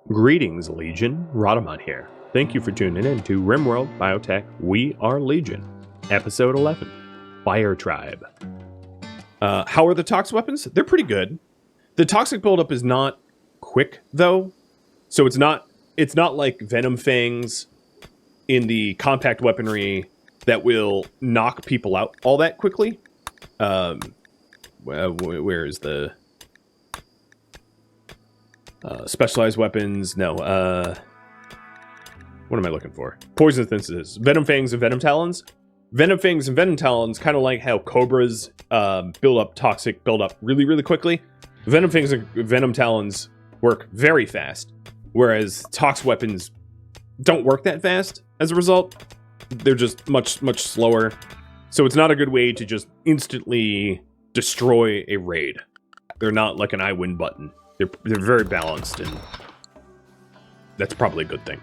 Greetings, Legion. Rhadamant here. Thank you for tuning in to RimWorld Biotech We Are Legion, Episode 11, Fire Tribe. How are the tox weapons? They're pretty good. The toxic buildup is not quick, though. So it's not like Venom Fangs in the compact weaponry that will knock people out all that quickly. Where is the... specialized weapons, no, what am I looking for? Poison synthesis, Venom Fangs and Venom Talons. Venom Fangs and Venom Talons, kind of like how Cobras build up toxic build-up really, really quickly. Venom Fangs and Venom Talons work very fast, whereas Tox weapons don't work that fast as a result. They're just much, much slower. So it's not a good way to just instantly destroy a raid. They're not like an I win button. They're very balanced, and that's probably a good thing.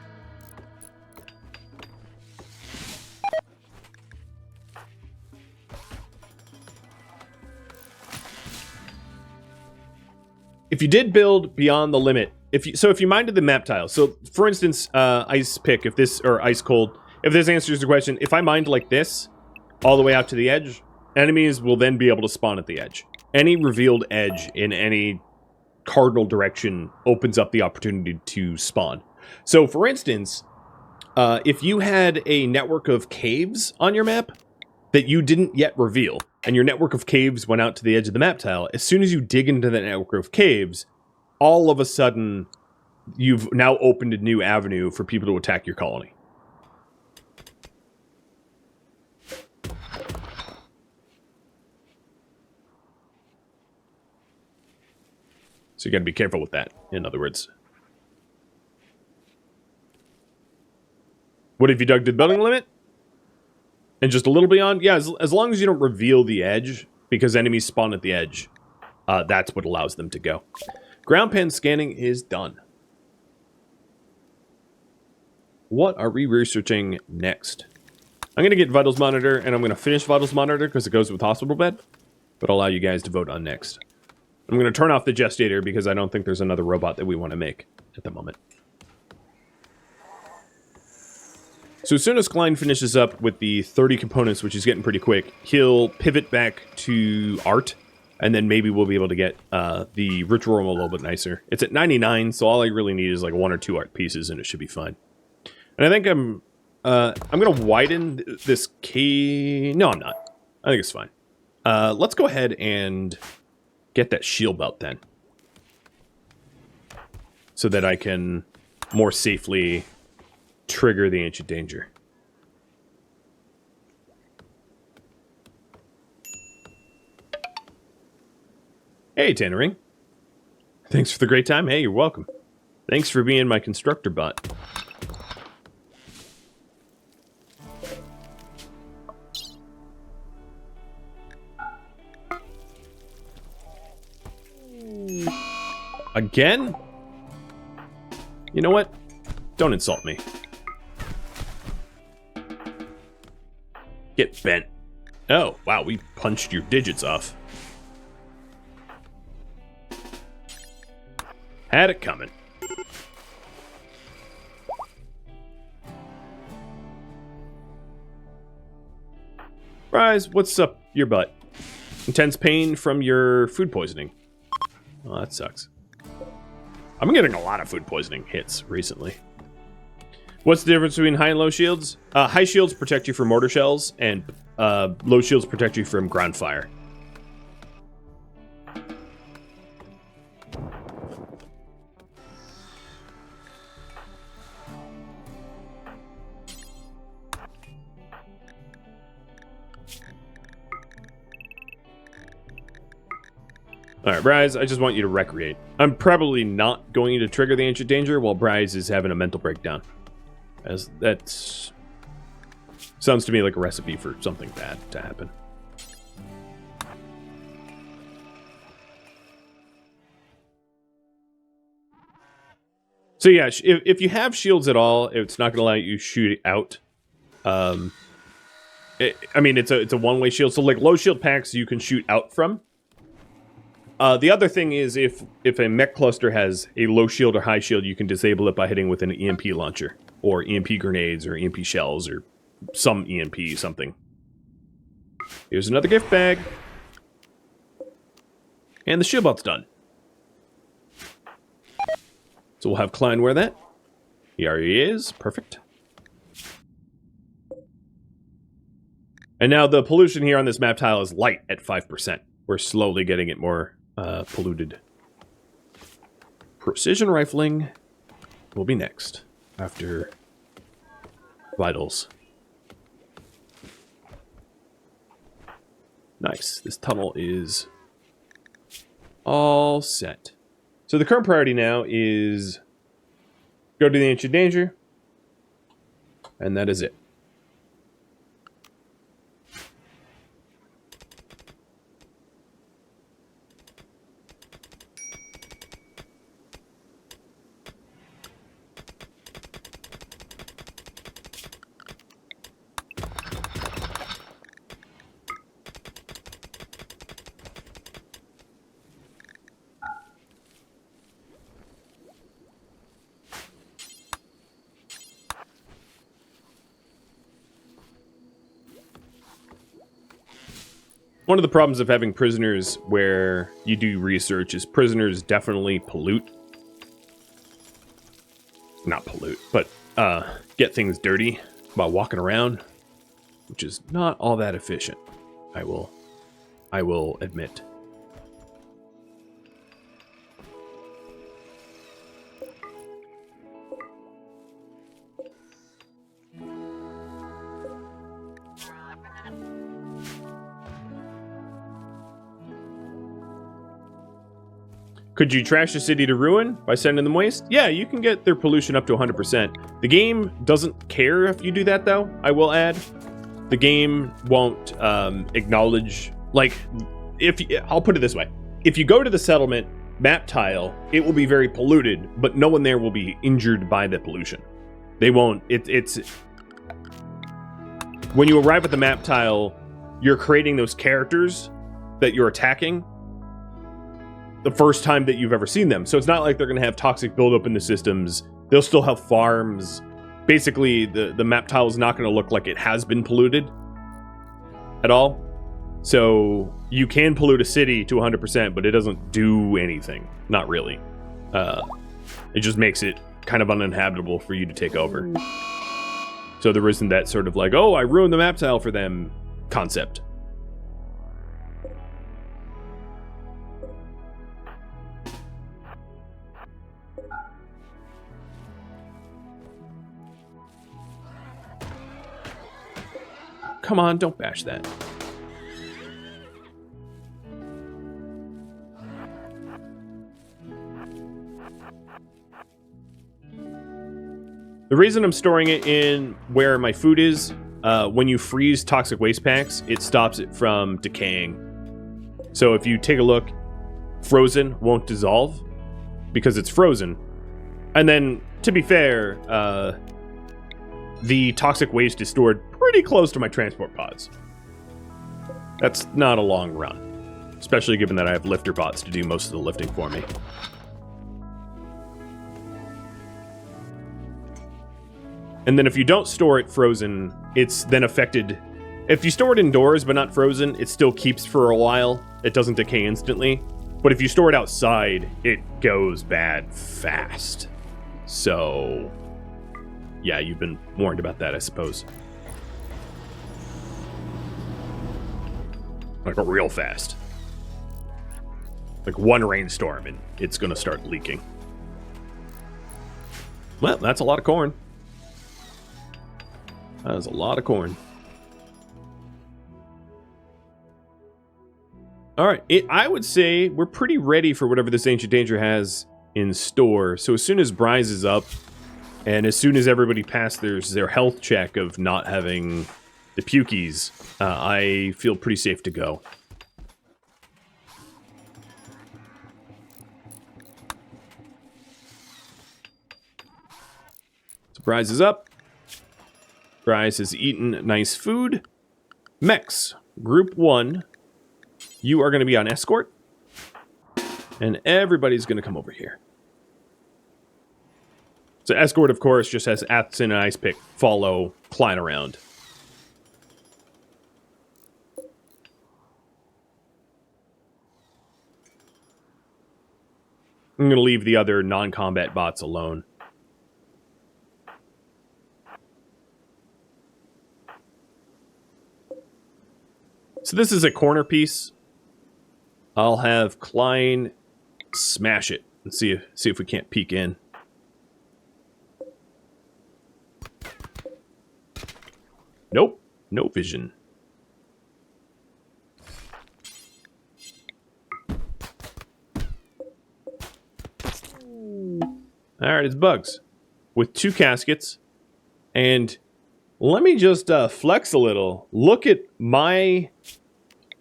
If you did build beyond the limit, if you minded the map tile, so for instance, ice pick, if this, or ice cold, if this answers the question, if I mined like this, all the way out to the edge, enemies will then be able to spawn at the edge. Any revealed edge in any cardinal direction opens up the opportunity to spawn. So for instance, if you had a network of caves on your map that you didn't yet reveal, and your network of caves went out to the edge of the map tile, as soon as you dig into that network of caves, all of a sudden you've now opened a new avenue for people to attack your colony. So you gotta be careful with that, in other words. What if you dug to the building limit? And just a little beyond? Yeah, as long as you don't reveal the edge, because enemies spawn at the edge, that's what allows them to go. Ground pen scanning is done. What are we researching next? I'm gonna get Vitals Monitor, and I'm gonna finish Vitals Monitor because it goes with Hospital Bed, but I'll allow you guys to vote on next. I'm going to turn off the Gestator because I don't think there's another robot that we want to make at the moment. So as soon as Klein finishes up with the 30 components, which is getting pretty quick, he'll pivot back to art, and then maybe we'll be able to get the ritual room a little bit nicer. It's at 99, so all I really need is like 1 or 2 art pieces, and it should be fine. And I think I'm going to widen this key. No, I'm not. I think it's fine. Let's go ahead and get that shield belt then, so that I can more safely trigger the ancient danger. Hey, Tannering. Thanks for the great time. Hey, you're welcome. Thanks for being my constructor bot. Again? You know what? Don't insult me. Get bent. Oh, wow, we punched your digits off. Had it coming. Rise, what's up your butt? Intense pain from your food poisoning. Oh, that sucks. I'm getting a lot of food poisoning hits recently. What's the difference between high and low shields? High shields protect you from mortar shells, and low shields protect you from ground fire. Alright, Bryze, I just want you to recreate. I'm probably not going to trigger the ancient danger while Bryze is having a mental breakdown. As that sounds to me like a recipe for something bad to happen. So yeah, if you have shields at all, it's not going to allow you to shoot out. I mean, it's a one-way shield. So like low shield packs you can shoot out from. The other thing is if a mech cluster has a low shield or high shield, you can disable it by hitting with an EMP launcher, or EMP grenades, or EMP shells, or some EMP something. Here's another gift bag. And the shield belt's done. So we'll have Klein wear that. Here he is. Perfect. And now the pollution here on this map tile is light at 5%. We're slowly getting it more polluted. Precision rifling will be next, after vitals. Nice. This tunnel is all set. So the current priority now is go to the Ancient Danger, and that is it. One of the problems of having prisoners where you do research is prisoners definitely pollute. Not pollute, but get things dirty by walking around, which is not all that efficient, I will admit. Could you trash a city to ruin by sending them waste? Yeah, you can get their pollution up to 100%. The game doesn't care if you do that, though, I will add. The game won't acknowledge... Like, I'll put it this way. If you go to the settlement map tile, it will be very polluted, but no one there will be injured by the pollution. They won't... It's... When you arrive at the map tile, you're creating those characters that you're attacking the first time that you've ever seen them. So it's not like they're going to have toxic buildup in the systems. They'll still have farms. Basically, the map tile is not going to look like it has been polluted at all. So you can pollute a city to 100%, but it doesn't do anything. Not really. It just makes it kind of uninhabitable for you to take over. So there isn't that sort of like, oh, I ruined the map tile for them concept. Come on, don't bash that. The reason I'm storing it in where my food is, when you freeze toxic waste packs, it stops it from decaying. So if you take a look, frozen won't dissolve because it's frozen. And then, to be fair, the toxic waste is stored pretty close to my transport pods. That's not a long run, especially given that I have lifter bots to do most of the lifting for me. And then if you don't store it frozen, it's then affected. If you store it indoors but not frozen, it still keeps for a while. It doesn't decay instantly. But if you store it outside, it goes bad fast. So yeah, you've been warned about that, I suppose. Like real fast. Like one rainstorm and it's gonna start leaking. Well, that's a lot of corn. That is a lot of corn. Alright, I would say we're pretty ready for whatever this Ancient Danger has in store. So as soon as Bryce is up, and as soon as everybody passed their health check of not having the pukies, I feel pretty safe to go. So Bryce is up. Bryce has eaten nice food. Mechs, Group 1, you are going to be on escort. And everybody's going to come over here. So escort, of course, just has Athson and Ice Pick follow Klein around. I'm going to leave the other non-combat bots alone. So this is a corner piece. I'll have Klein smash it and see if we can't peek in. Nope, no vision. Alright, it's bugs. With 2 caskets. And let me just flex a little. Look at my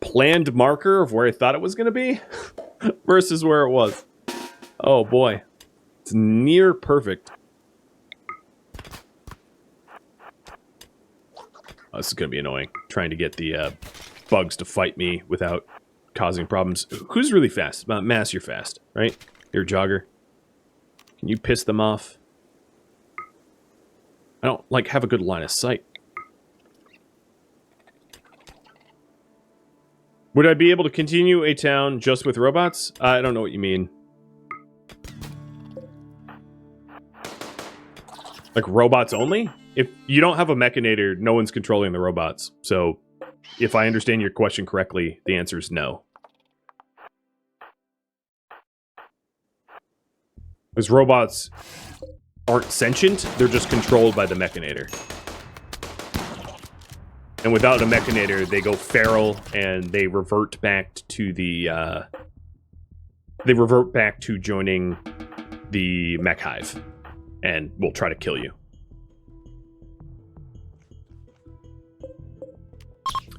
planned marker of where I thought it was going to be versus where it was. Oh boy. It's near perfect. Oh, this is going to be annoying. Trying to get the bugs to fight me without causing problems. Who's really fast? Mass, you're fast, right? You're a jogger. Can you piss them off? I don't, like, have a good line of sight. Would I be able to continue a town just with robots? I don't know what you mean. Like, robots only? If you don't have a mechanator, no one's controlling the robots. So, if I understand your question correctly, the answer is no. Because robots aren't sentient, they're just controlled by the mechanator. And without a mechanator, they go feral and they revert back to the joining the mech hive and will try to kill you.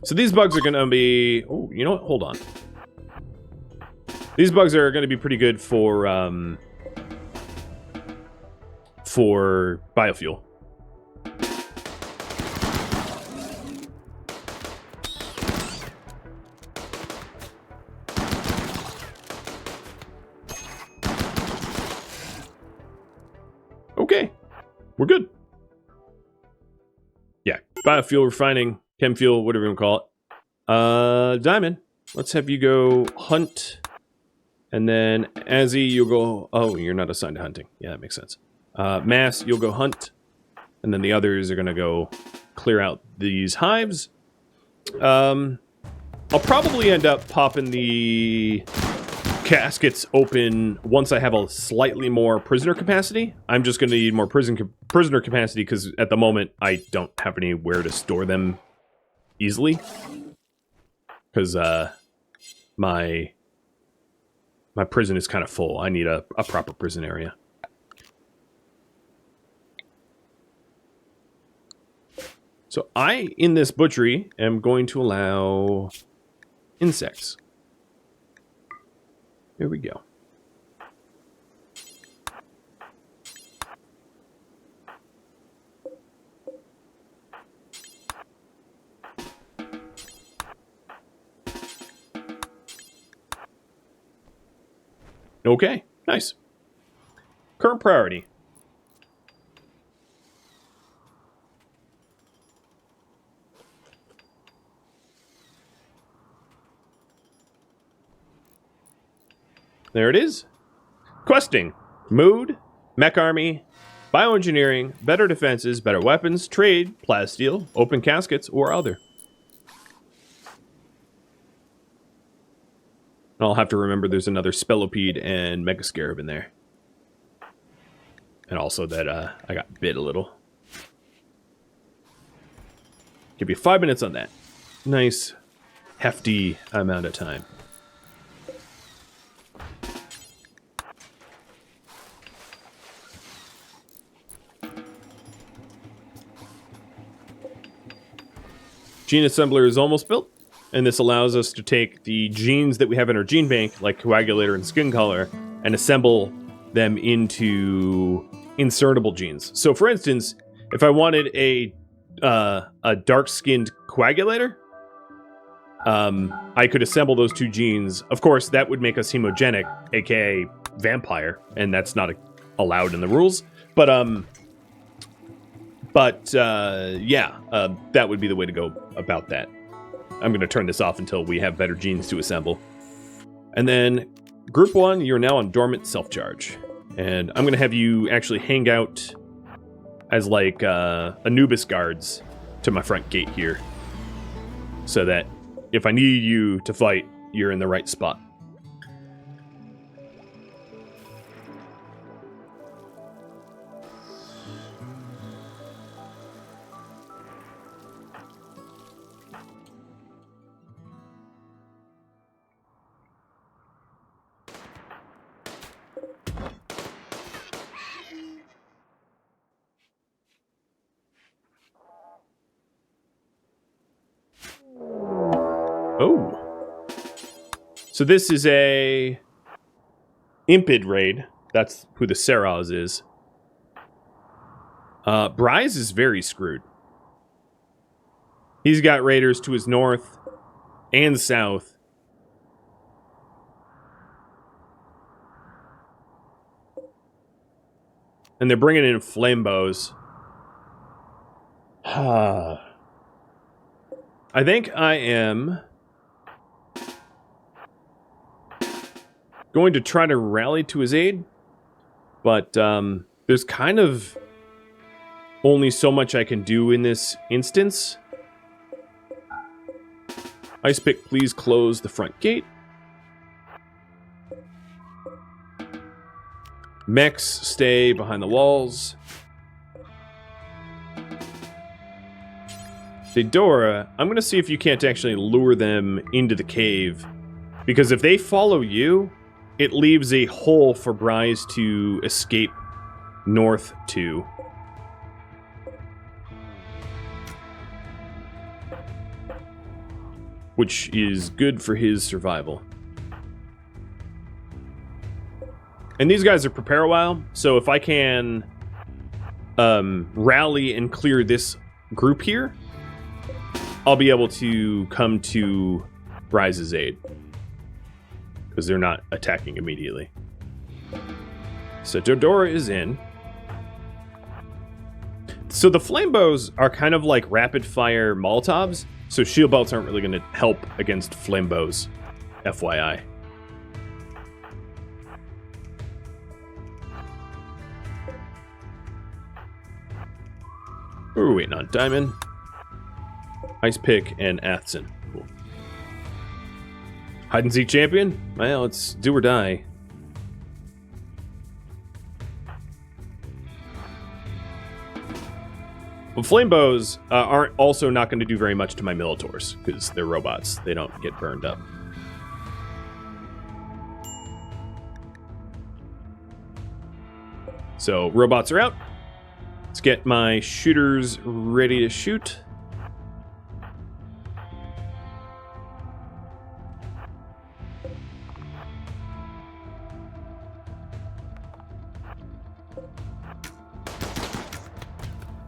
So these bugs are going to be... Oh, you know what? Hold on. These bugs are going to be pretty good for biofuel. Okay, we're good. Yeah, biofuel refining, chem fuel, whatever you want to call it. Diamond, let's have you go hunt. And then Azzy, you'll go... Oh, you're not assigned to hunting. Yeah, that makes sense. Mass, you'll go hunt. And then the others are going to go clear out these hives. I'll probably end up popping the caskets open once I have a slightly more prisoner capacity. I'm just going to need more prisoner capacity because at the moment I don't have anywhere to store them easily. Because my prison is kind of full. I need a proper prison area. So I, in this butchery, am going to allow insects. Here we go. Okay, nice. Current priority. There it is. Questing. Mood, mech army, bioengineering, better defenses, better weapons, trade, plasteel, open caskets, or other. I'll have to remember there's another Spellopede and Megascarab in there. And also that I got bit a little. Give you 5 minutes on that. Nice, hefty amount of time. Gene assembler is almost built, and this allows us to take the genes that we have in our gene bank, like coagulator and skin color, and assemble them into insertable genes. So, for instance, if I wanted a dark-skinned coagulator, I could assemble those two genes. Of course, that would make us hemogenic, aka vampire, and that's not allowed in the rules. But yeah, that would be the way to go about that. I'm going to turn this off until we have better genes to assemble. And then, Group 1, you're now on dormant self-charge. And I'm going to have you actually hang out as, like, Anubis guards to my front gate here. So that if I need you to fight, you're in the right spot. Oh. So this is a Impid raid. That's who the Seraz is. Bryze is very screwed. He's got raiders to his north and south. And they're bringing in flambeaus. I think I am going to try to rally to his aid, but there's kind of only so much I can do in this instance. Ice Pick, please close the front gate. Mechs, stay behind the walls. Fedora, I'm going to see if you can't actually lure them into the cave. Because if they follow you, it leaves a hole for Bryze to escape north to. Which is good for his survival. And these guys are prepare a while, so if I can rally and clear this group here, I'll be able to come to Bryze's aid. Because they're not attacking immediately. So Dodora is in. So the flambeaus are kind of like rapid-fire Molotovs, so shield belts aren't really going to help against flambeaus, FYI. We're waiting on Diamond, Ice Pick, and Athson. Cool. Hide and seek champion? Well, it's do or die. Well, flambeaus aren't also not going to do very much to my Militaurs, because they're robots. They don't get burned up. So, robots are out. Let's get my shooters ready to shoot.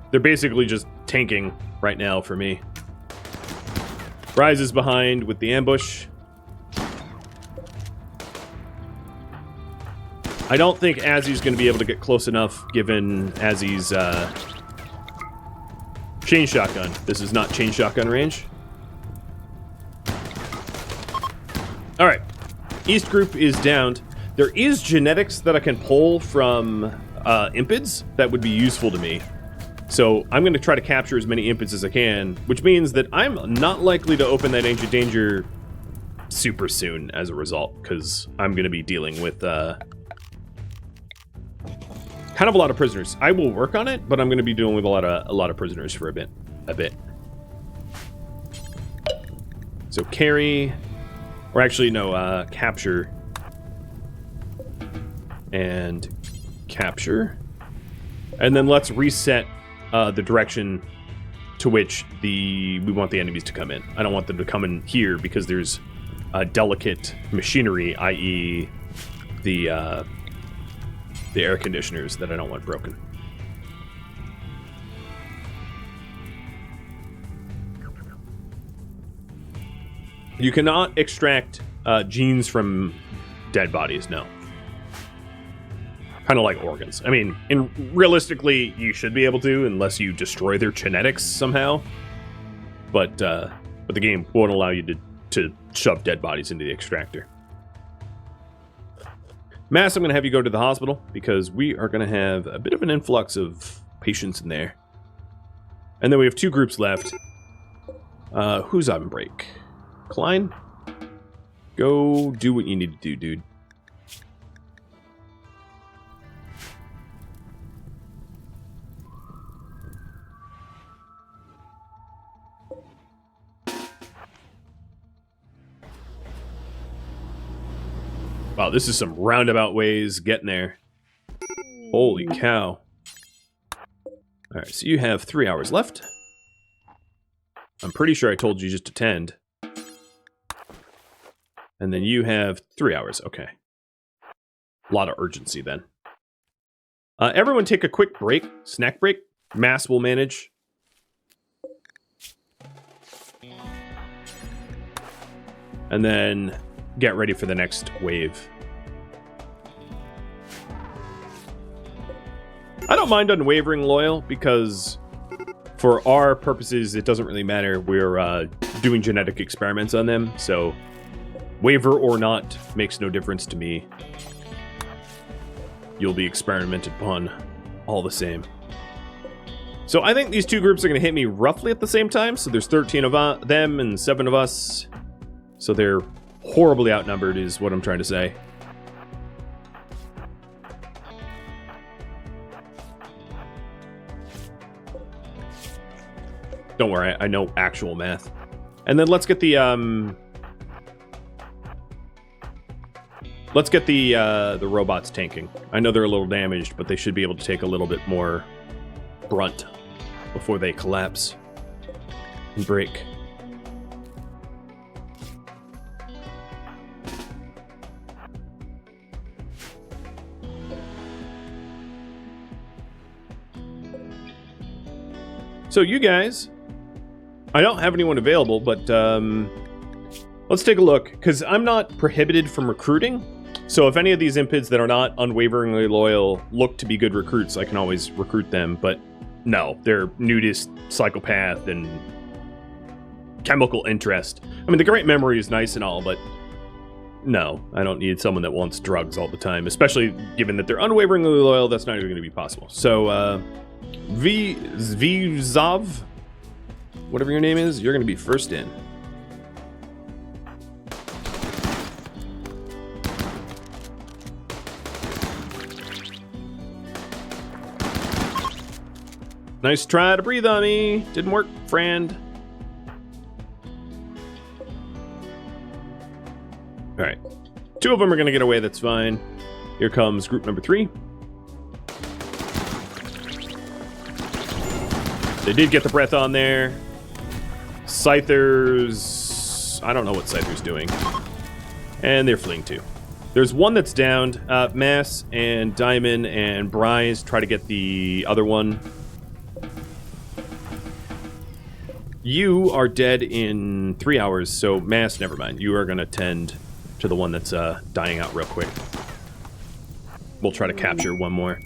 They're basically just tanking right now for me. Bryze is behind with the ambush. I don't think Azzy's going to be able to get close enough given Azzy's chain shotgun. This is not chain shotgun range. Alright. East group is downed. There is genetics that I can pull from Impids that would be useful to me. So I'm going to try to capture as many Impids as I can, which means that I'm not likely to open that Ancient Danger super soon as a result, because I'm going to be dealing with kind of a lot of prisoners. I will work on it, but I'm going to be dealing with a lot of prisoners for a bit. So carry, or actually no, capture and capture, and then let's reset the direction to which we want the enemies to come in. I don't want them to come in here because there's delicate machinery, i.e. the air conditioners that I don't want broken. You cannot extract genes from dead bodies, no. Kind of like organs. I mean, realistically, you should be able to, unless you destroy their genetics somehow. But the game won't allow you to shove dead bodies into the extractor. Mass, I'm going to have you go to the hospital, because we are going to have a bit of an influx of patients in there. And then we have 2 groups left. Who's on break? Klein? Go do what you need to do, dude. Wow, this is some roundabout ways getting there. Holy cow. Alright, so you have 3 hours left. I'm pretty sure I told you just to tend. And then you have 3 hours. Okay. A lot of urgency then. Everyone take a quick break. Snack break. Mass will manage. And then get ready for the next wave. I don't mind unwavering loyal, because for our purposes, it doesn't really matter. We're doing genetic experiments on them, so waver or not makes no difference to me. You'll be experimented upon all the same. So I think these 2 groups are going to hit me roughly at the same time. So there's 13 of them and 7 of us. So they're horribly outnumbered is what I'm trying to say. Don't worry, I know actual math. And then let's get the robots tanking. I know they're a little damaged, but they should be able to take a little bit more brunt before they collapse and break. So you guys, I don't have anyone available, but let's take a look, because I'm not prohibited from recruiting. So if any of these Impids that are not unwaveringly loyal look to be good recruits, I can always recruit them. But no, they're nudist, psychopath, and chemical interest. I mean, the great memory is nice and all, but no, I don't need someone that wants drugs all the time, especially given that they're unwaveringly loyal. That's not even going to be possible. So, Vzav, whatever your name is, you're going to be first in. Nice try to breathe on me. Didn't work, friend. All right. 2 of them are going to get away. That's fine. Here comes group number 3. They did get the breath on there. Scythers... I don't know what Scyther's doing. And they're fleeing too. There's one that's downed. Mass and Diamond and Bryce try to get the other one. You are dead in 3 hours, so Mass, never mind. You are going to tend to the one that's dying out real quick. We'll try to capture one more.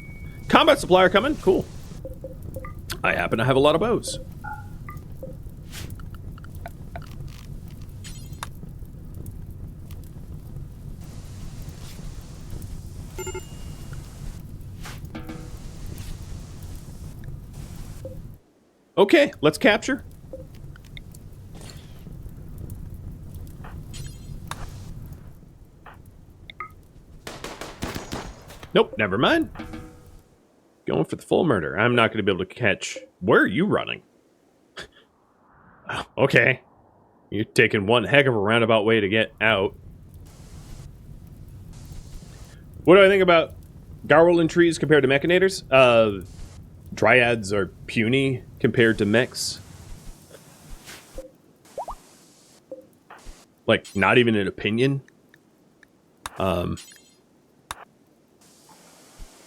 Combat supplier coming. Cool. I happen to have a lot of bows. Okay, let's capture. Nope, never mind. Going for the full murder. I'm not going to be able to catch... Where are you running? Okay. You're taking one heck of a roundabout way to get out. What do I think about Garwolin trees compared to mechanators? Dryads are puny compared to mechs. Like, not even an opinion.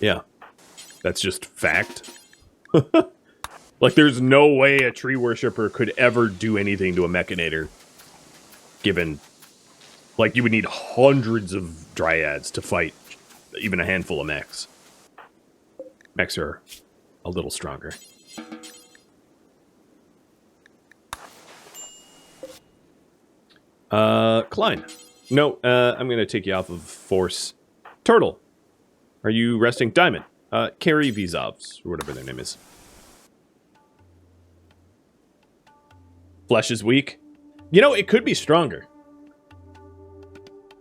Yeah. That's just fact. Like, there's no way a tree worshiper could ever do anything to a mechanator. given, like, you would need hundreds of Dryads to fight even a handful of mechs. Mechs are a little stronger. Klein. No, I'm going to take you off of force. Turtle. Are you resting? Diamond. Carry Vizovs, or whatever their name is. Flesh is weak. You know, it could be stronger.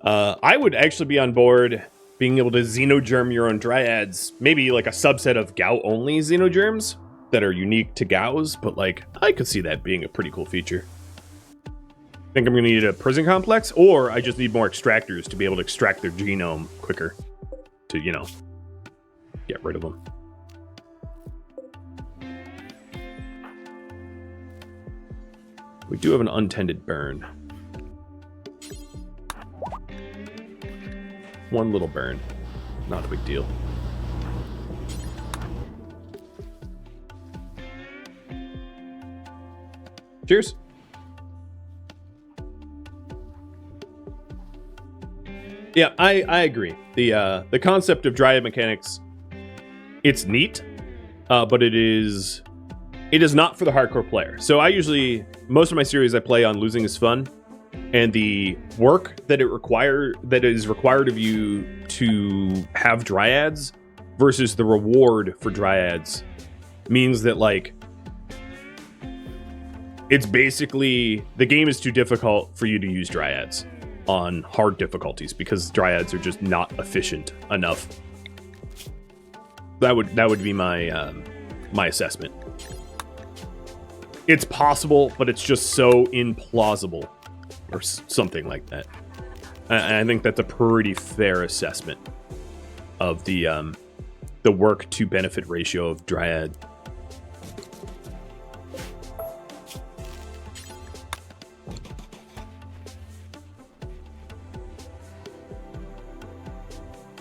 I would actually be on board being able to xenogerm your own Dryads. Maybe like a subset of Gao-only xenogerms that are unique to Gaos, but like, I could see that being a pretty cool feature. Think I'm going to need a prison complex, or I just need more extractors to be able to extract their genome quicker to, you know, get rid of them. We do have an untended burn. One little burn. Not a big deal. Cheers. Yeah, I agree. The concept of Dryad mechanics, it's neat, but it is not for the hardcore player. So most of my series I play on losing is fun, and the work that is required of you to have Dryads versus the reward for Dryads means that, like, it's basically, the game is too difficult for you to use Dryads on hard difficulties because Dryads are just not efficient enough. That would be my my assessment. It's possible, but it's just so implausible, or something like that. I think that's a pretty fair assessment of the work to benefit ratio of Dryad.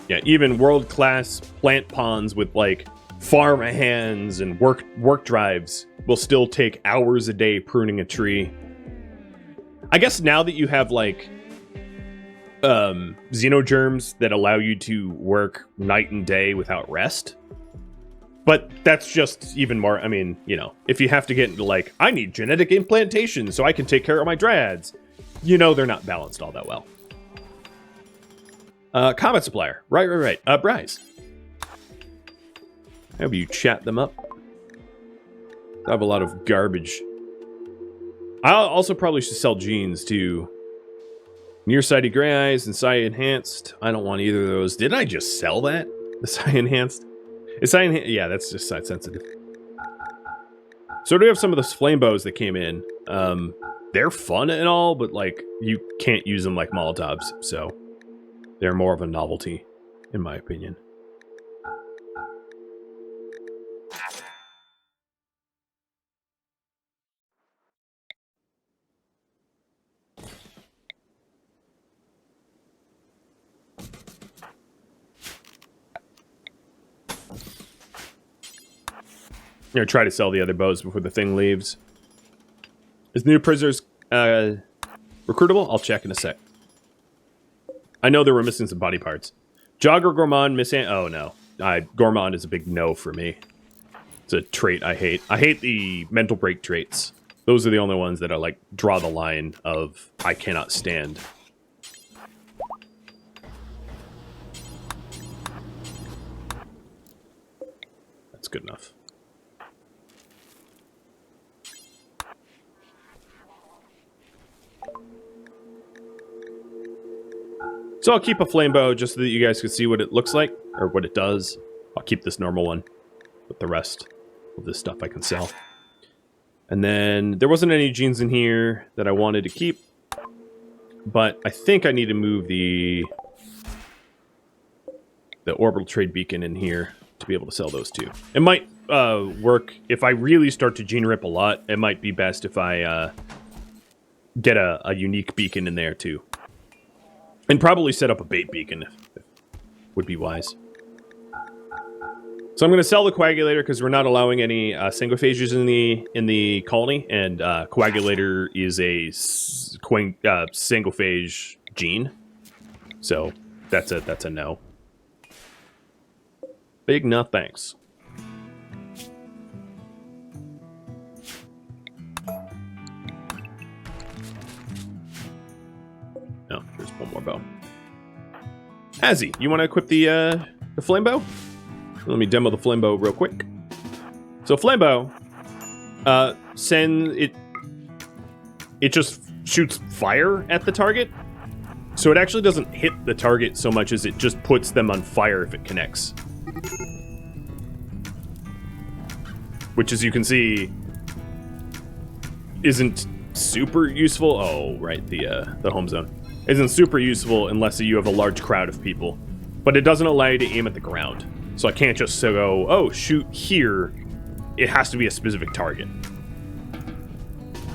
Yeah, even world-class plant ponds with, like, farm hands and work drives will still take hours a day pruning a tree. I guess now that you have, like, xenogerms that allow you to work night and day without rest. But that's just even more, I mean, you know, if you have to get into, like, I need genetic implantation so I can take care of my Dryads, you know they're not balanced all that well. Comment supplier. Right. Bryce. How about you chat them up? I have a lot of garbage. I also probably should sell genes to nearsighted gray eyes and psi enhanced. I don't want either of those. Did I just sell that? The psi enhanced? Is psi enhanced? Yeah, that's just side sensitive. So do we have some of those flame bows that came in? They're fun and all, but like you can't use them like Molotovs, so they're more of a novelty, in my opinion. I'm gonna try to sell the other bows before the thing leaves. Is the new prisoners recruitable? I'll check in a sec. I know they were missing some body parts. Jogger Gourmand missing. Oh no, Gourmand is a big no for me. It's a trait I hate. I hate the mental break traits. Those are the only ones that are like draw the line of I cannot stand. That's good enough. So I'll keep a flame bow just so that you guys can see what it looks like, or what it does. I'll keep this normal one, with the rest of this stuff I can sell. And then there wasn't any genes in here that I wanted to keep, but I think I need to move the orbital trade beacon in here to be able to sell those two. It might work if I really start to gene rip a lot. It might be best if I get a unique beacon in there too. And probably set up a bait beacon if would be wise. So I'm going to sell the coagulator because we're not allowing any sanguophages in the colony, and coagulator is a sanguophage gene. So that's a no. Big no thanks. Oh, there's one more bow. Azzy, you want to equip the flame bow? Let me demo the flame bow real quick. So flame bow, it just shoots fire at the target. So it actually doesn't hit the target so much as it just puts them on fire if it connects. Which, as you can see, isn't super useful. Oh, right, the home zone. Isn't super useful unless you have a large crowd of people. But it doesn't allow you to aim at the ground. So I can't just go, oh, shoot here. It has to be a specific target.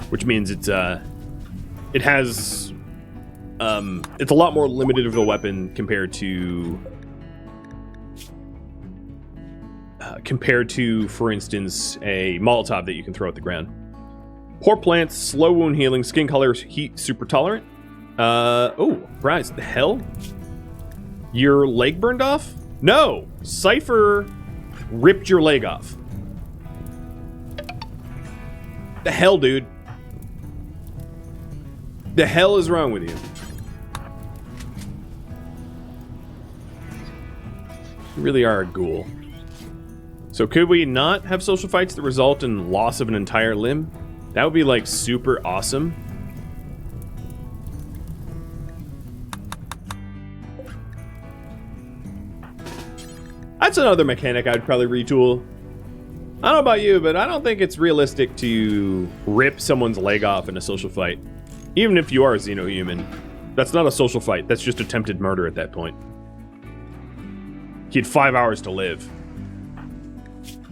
Which means it's a lot more limited of a weapon compared to, for instance, a Molotov that you can throw at the ground. Poor plants, slow wound healing, skin color, heat, super tolerant. Oh, Bryce, the hell? Your leg burned off? No! Cypher ripped your leg off. The hell, dude? The hell is wrong with you? You really are a ghoul. So could we not have social fights that result in loss of an entire limb? That would be, like, super awesome. That's another mechanic I'd probably retool. I don't know about you, but I don't think it's realistic to rip someone's leg off in a social fight. Even if you are a xenohuman. That's not a social fight. That's just attempted murder at that point. He had 5 hours to live.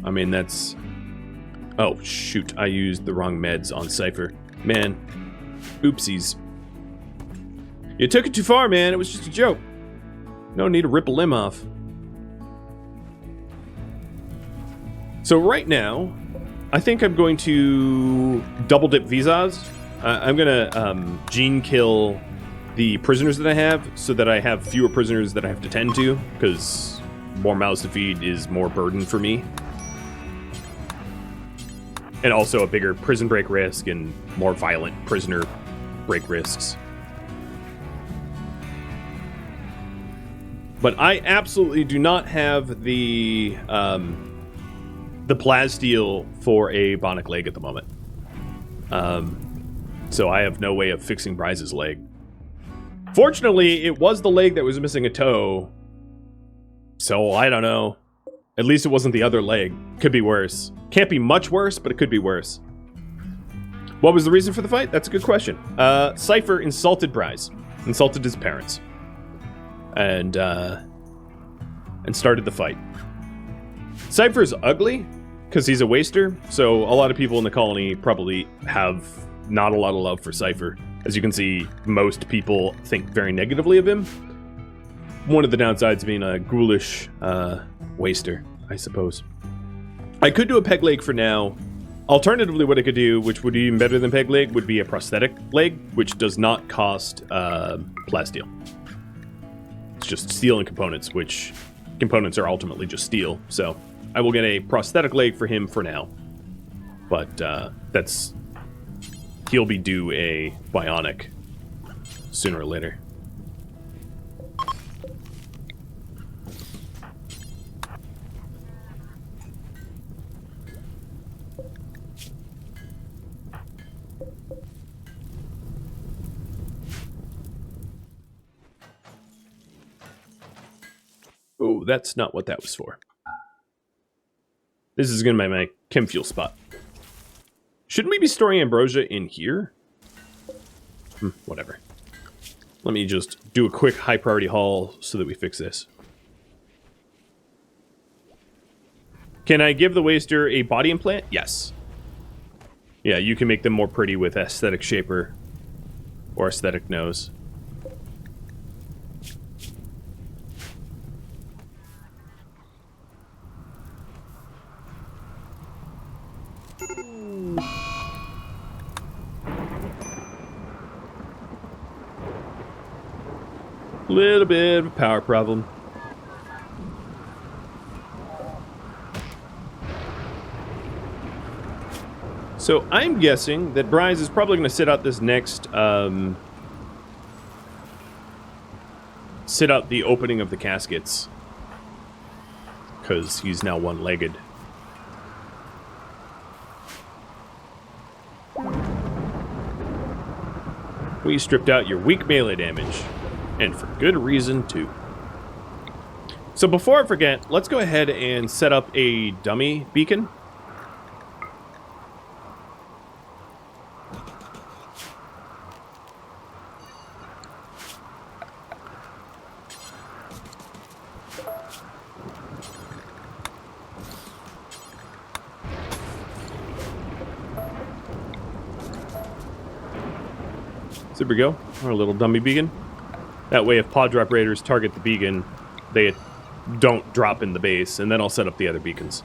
I mean, that's... Oh, shoot. I used the wrong meds on Cypher. Man. Oopsies. You took it too far, man. It was just a joke. No need to rip a limb off. So right now, I think I'm going to double dip visas. I'm going to gene kill the prisoners that I have so that I have fewer prisoners that I have to tend to, because more mouths to feed is more burden for me. And also a bigger prison break risk and more violent prisoner break risks. But I absolutely do not have the plasteel for a bionic leg at the moment. So I have no way of fixing Bryce's leg. Fortunately, it was the leg that was missing a toe. So I don't know. At least it wasn't the other leg. Could be worse. Can't be much worse, but it could be worse. What was the reason for the fight? That's a good question. Cypher insulted Bryce. Insulted his parents. And started the fight. Cypher's ugly, because he's a waster, so a lot of people in the colony probably have not a lot of love for Cypher. As you can see, most people think very negatively of him. One of the downsides being a ghoulish waster, I suppose. I could do a peg leg for now. Alternatively, what I could do, which would be even better than peg leg, would be a prosthetic leg, which does not cost plasteel. It's just steel and components, which components are ultimately just steel. So I will get a prosthetic leg for him for now. But he'll be due a bionic sooner or later. Oh, that's not what that was for. This is going to be my chem fuel spot. Shouldn't we be storing ambrosia in here? Whatever. Let me just do a quick high priority haul so that we fix this. Can I give the waster a body implant? Yes. Yeah, you can make them more pretty with aesthetic shaper or aesthetic nose. Little bit of a power problem. So I'm guessing that Bryce is probably going to sit out this next, sit out the opening of the caskets. Because he's now one-legged. We stripped out your weak melee damage. And for good reason, too. So before I forget, let's go ahead and set up a dummy beacon. There we go, our little dummy beacon. That way if pod drop raiders target the beacon, they don't drop in the base, and then I'll set up the other beacons.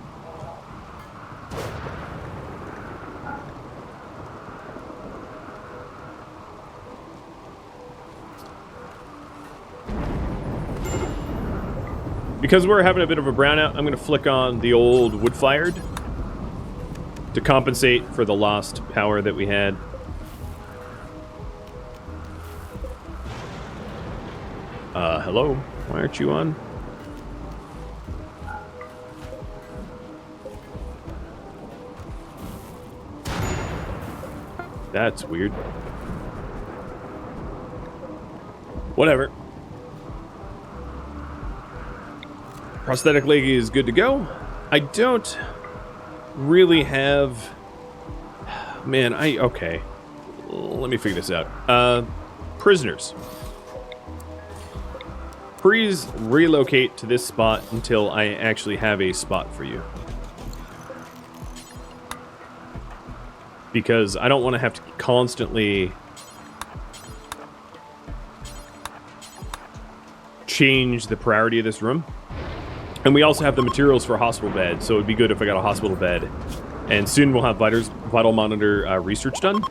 Because we're having a bit of a brownout, I'm going to flick on the old wood-fired to compensate for the lost power that we had. Hello? Why aren't you on? That's weird. Whatever. Prosthetic leg is good to go. I don't really have... Man, okay. Let me figure this out. Prisoners. Please relocate to this spot until I actually have a spot for you. Because I don't want to have to constantly change the priority of this room. And we also have the materials for a hospital bed, so it'd be good if I got a hospital bed. And soon we'll have vital monitor research done.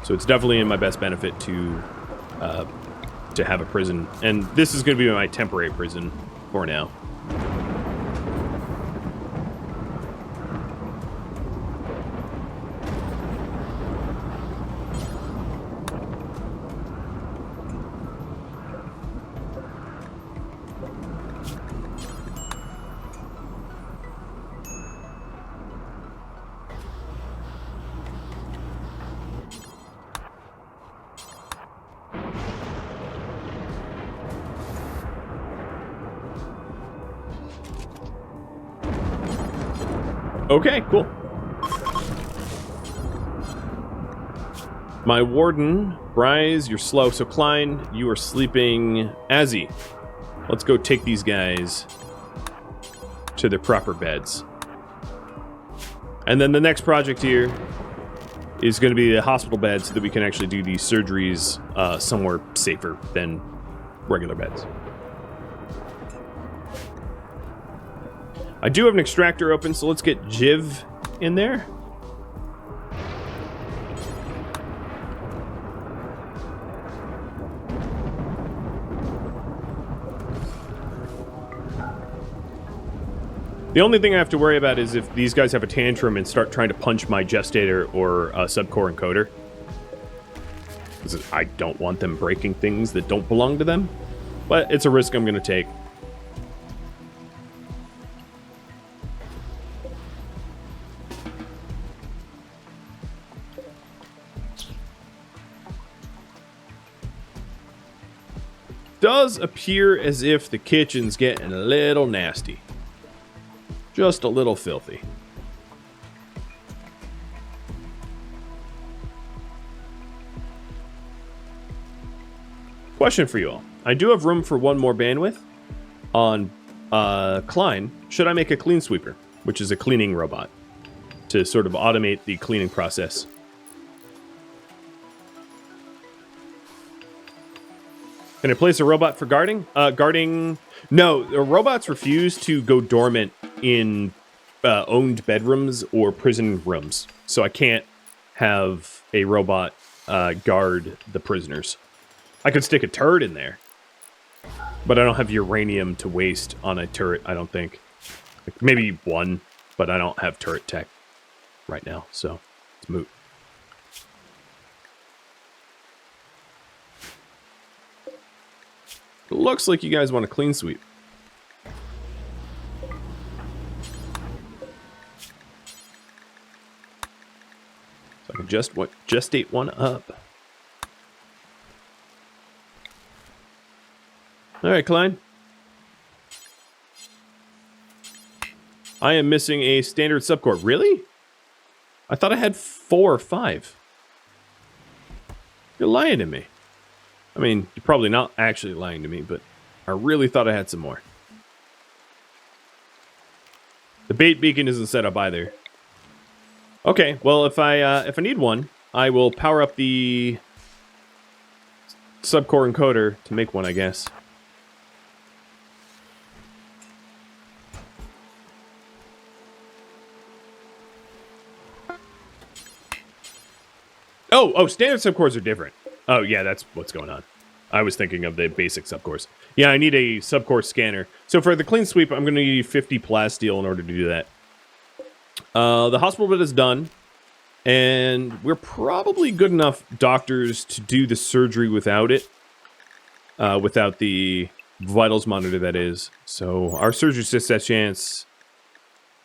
So it's definitely in my best benefit to have a prison. And this is going to be my temporary prison for now. Okay, cool. My warden, Bryce, you're slow. So Klein, you are sleeping. Azzy, let's go take these guys to their proper beds. And then the next project here is going to be the hospital bed so that we can actually do these surgeries somewhere safer than regular beds. I do have an extractor open, so let's get Jiv in there. The only thing I have to worry about is if these guys have a tantrum and start trying to punch my gestator or subcore encoder. Because I don't want them breaking things that don't belong to them. But it's a risk I'm going to take. Does appear as if the kitchen's getting a little nasty. Just a little filthy. Question for you all. I do have room for one more bandwidth on Klein. Should I make a clean sweeper, which is a cleaning robot, to sort of automate the cleaning process? Can I place a robot for guarding? Guarding... No, the robots refuse to go dormant in owned bedrooms or prison rooms. So I can't have a robot guard the prisoners. I could stick a turret in there, but I don't have uranium to waste on a turret, I don't think. Like maybe one, but I don't have turret tech right now, so it's moot. It looks like you guys want a clean sweep. So I can just ate one up. All right, Klein. I am missing a standard subcore. Really? I thought I had 4 or 5. You're lying to me. I mean, you're probably not actually lying to me, but I really thought I had some more. The bait beacon isn't set up either. Okay, well, if I need one, I will power up the subcore encoder to make one, I guess. Oh, standard subcores are different. Oh, yeah, that's what's going on. I was thinking of the basic subcores. Yeah, I need a subcore scanner. So for the clean sweep, I'm going to need 50 plasteel in order to do that. The hospital bed is done. And we're probably good enough doctors to do the surgery without it. Without the vitals monitor, that is. So our surgery success chance...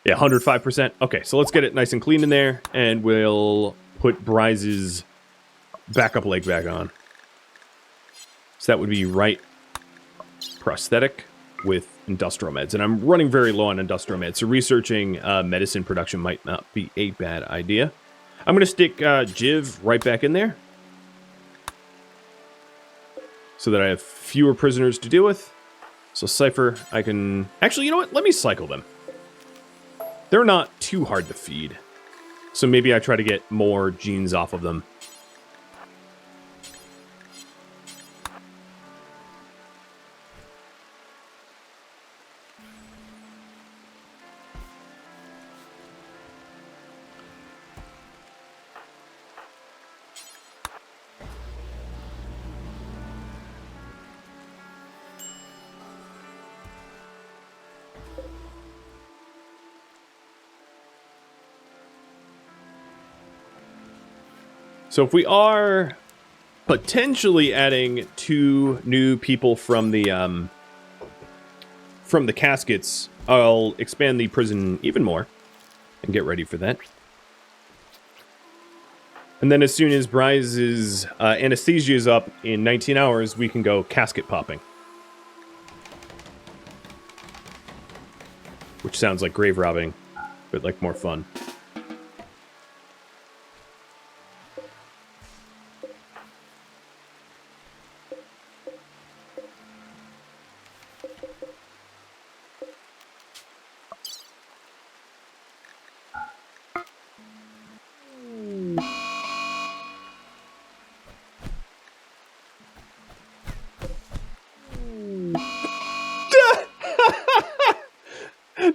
Yeah, 105%. Okay, so let's get it nice and clean in there. And we'll put Bryce's backup leg back on. So that would be right prosthetic with industrial meds. And I'm running very low on industrial meds, so researching medicine production might not be a bad idea. I'm going to stick Jiv right back in there so that I have fewer prisoners to deal with. So Cypher, I can... Actually, you know what? Let me cycle them. They're not too hard to feed. So maybe I try to get more genes off of them. So if we are potentially adding 2 new people from the caskets, I'll expand the prison even more and get ready for that. And then as soon as Bryce's anesthesia is up in 19 hours, we can go casket popping. Which sounds like grave robbing, but like more fun.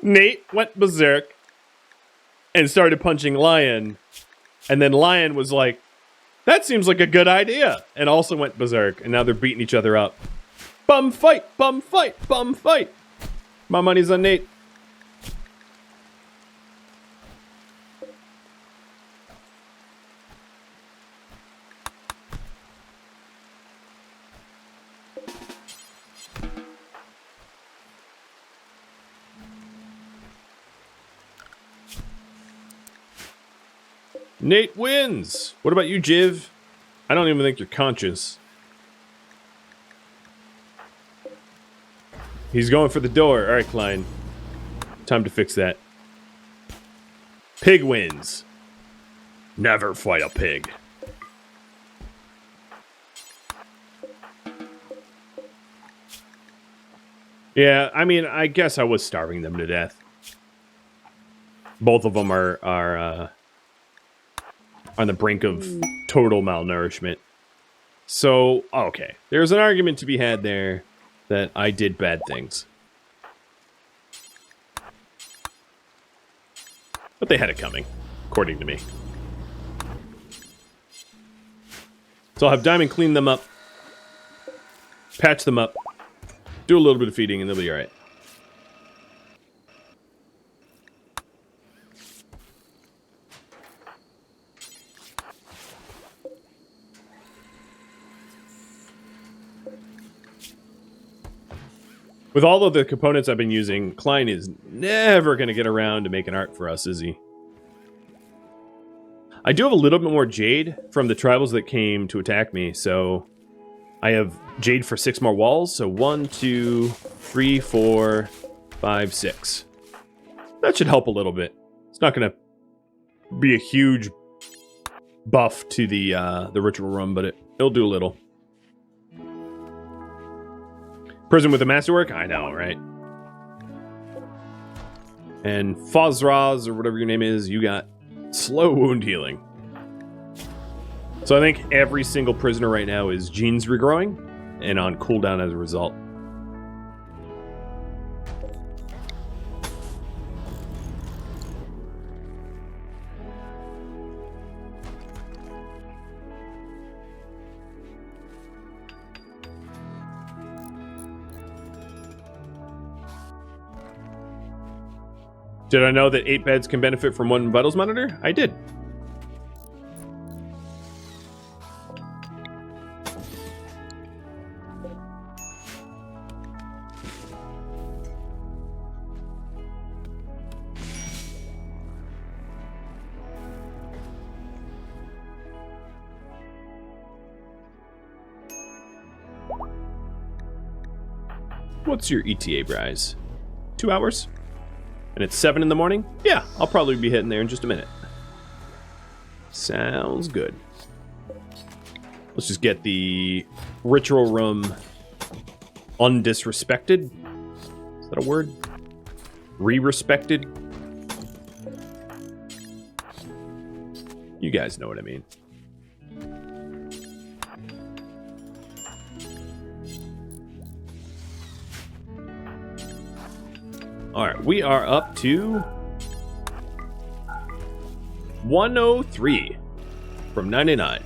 Nate went berserk and started punching Lion, and then Lion was like, that seems like a good idea, and also went berserk, and now they're beating each other up. Bum fight, bum fight, bum fight. My money's on Nate. Nate wins! What about you, Jiv? I don't even think you're conscious. He's going for the door. Alright, Klein. Time to fix that. Pig wins. Never fight a pig. Yeah, I mean, I guess I was starving them to death. Both of them are on the brink of total malnourishment. So, okay. There's an argument to be had there that I did bad things. But they had it coming, according to me. So I'll have Diamond clean them up, patch them up, do a little bit of feeding, and they'll be alright. With all of the components I've been using, Klein is never going to get around to making art for us, is he? I do have a little bit more jade from the tribals that came to attack me, so I have jade for 6 more walls. So 1, 2, 3, 4, 5, 6. That should help a little bit. It's not going to be a huge buff to the ritual room, but it'll do a little. Prison with the masterwork? I know, right? And Fozraz, or whatever your name is, you got slow wound healing. So I think every single prisoner right now is genes regrowing and on cooldown as a result. Did I know that 8 beds can benefit from 1 vitals monitor? I did. What's your ETA, Bryce? 2 hours? And it's 7 in the morning? Yeah, I'll probably be hitting there in just a minute. Sounds good. Let's just get the ritual room undisrespected. Is that a word? Re-respected? You guys know what I mean. Alright, we are up to 103 from 99.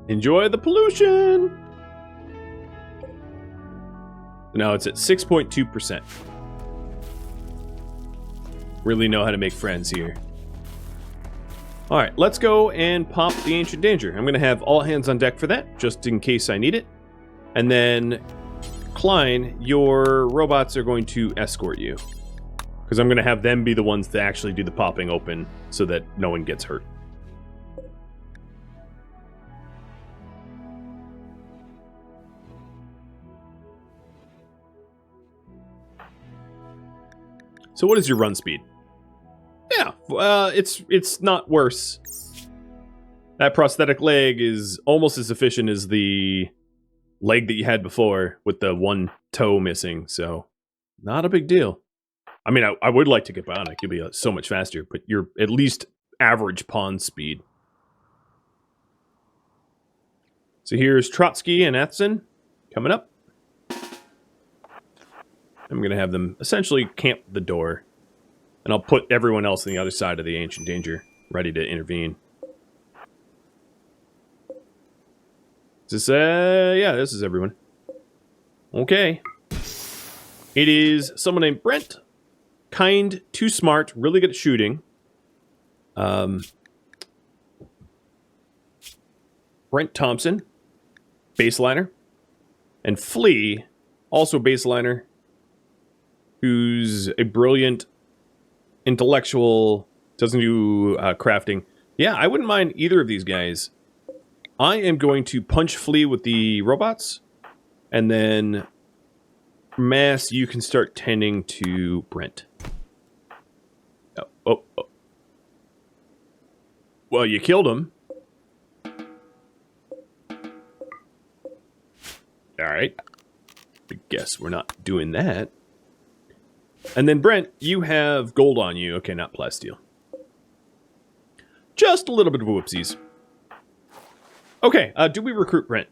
Enjoy the pollution! Now it's at 6.2%. Really know how to make friends here. Alright, let's go and pop the Ancient Danger. I'm going to have all hands on deck for that, just in case I need it. And then, Klein, your robots are going to escort you. Because I'm going to have them be the ones to actually do the popping open so that no one gets hurt. So what is your run speed? Yeah, it's not worse. That prosthetic leg is almost as efficient as the leg that you had before with the 1 toe missing, so not a big deal. I mean, I would like to get bionic. You'll be so much faster, but you're at least average pawn speed. So here's Trotsky and Ethson coming up. I'm going to have them essentially camp the door. And I'll put everyone else on the other side of the Ancient Danger, ready to intervene. Is this, yeah, this is everyone. Okay. It is someone named Brent. Kind, too smart, really good at shooting. Brent Thompson, baseliner. And Flea, also baseliner, who's a brilliant intellectual, doesn't do crafting. Yeah, I wouldn't mind either of these guys. I am going to punch Flea with the robots, and then Mass, you can start tending to Brent. Oh. Well, you killed him. Alright. I guess we're not doing that. And then Brent, you have gold on you. Okay, not plasteel. Just a little bit of whoopsies. Okay, do we recruit Brent?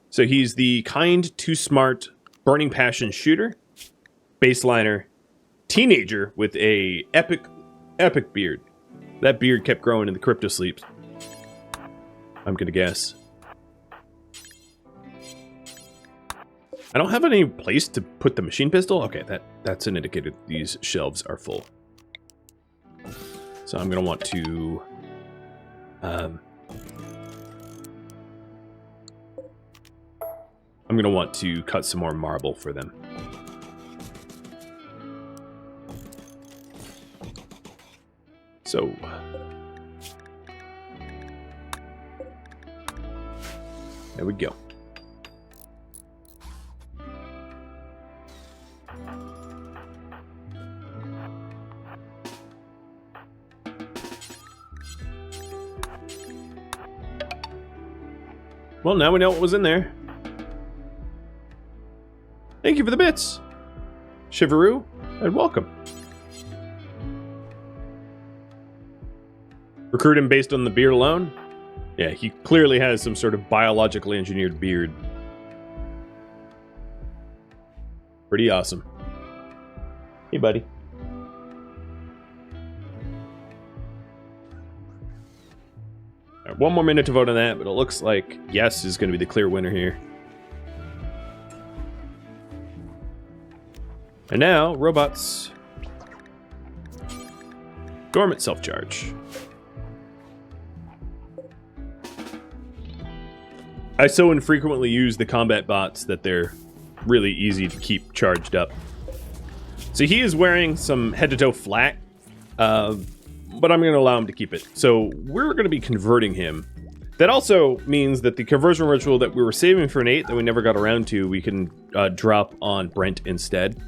So he's the kind, too smart, burning passion shooter, baseliner, teenager with a epic beard. That beard kept growing in the crypto sleeps. I'm gonna guess. I don't have any place to put the machine pistol. Okay, that's an indicator that these shelves are full. So I'm gonna want to cut some more marble for them. So there we go. Well, now we know what was in there. Thank you for the bits, Shivaroo, and welcome. Recruit him based on the beard alone? Yeah, he clearly has some sort of biologically engineered beard. Pretty awesome. Hey, buddy. All right, one more minute to vote on that, but it looks like yes is going to be the clear winner here. And now, robots. Dormant self-charge. I so infrequently use the combat bots that they're really easy to keep charged up. So he is wearing some head-to-toe flat, but I'm going to allow him to keep it. So we're going to be converting him. That also means that the conversion ritual that we were saving for an 8 that we never got around to, we can drop on Brent instead.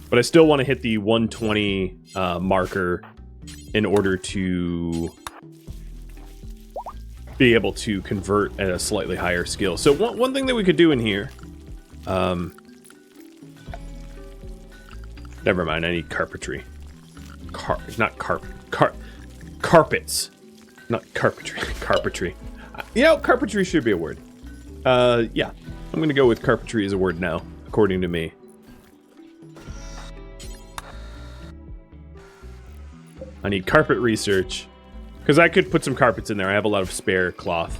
But I still want to hit the 120 marker in order to be able to convert at a slightly higher skill. So one thing that we could do in here... never mind, I need carpentry. Carpets. Not carpentry. Carpentry. You know, carpentry should be a word. Yeah. I'm going to go with carpentry as a word now, according to me. I need carpet research. Because I could put some carpets in there. I have a lot of spare cloth.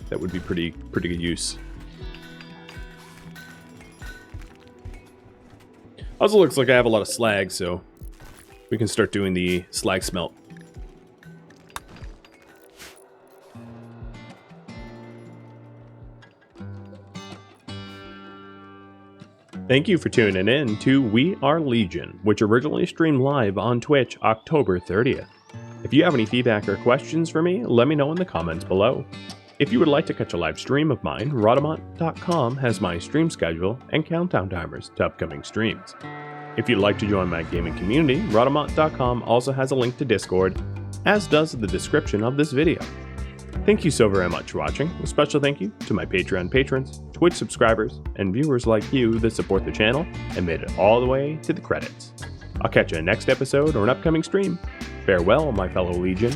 That would be pretty good use. Also looks like I have a lot of slag, so we can start doing the slag smelt. Thank you for tuning in to We Are Legion, which originally streamed live on Twitch October 30th. If you have any feedback or questions for me, let me know in the comments below. If you would like to catch a live stream of mine, Rhadamant.com has my stream schedule and countdown timers to upcoming streams. If you'd like to join my gaming community, Rhadamant.com also has a link to Discord, as does the description of this video. Thank you so very much for watching. A special thank you to my Patreon patrons, Twitch subscribers, and viewers like you that support the channel and made it all the way to the credits. I'll catch you in the next episode or an upcoming stream. Farewell, my fellow Legion.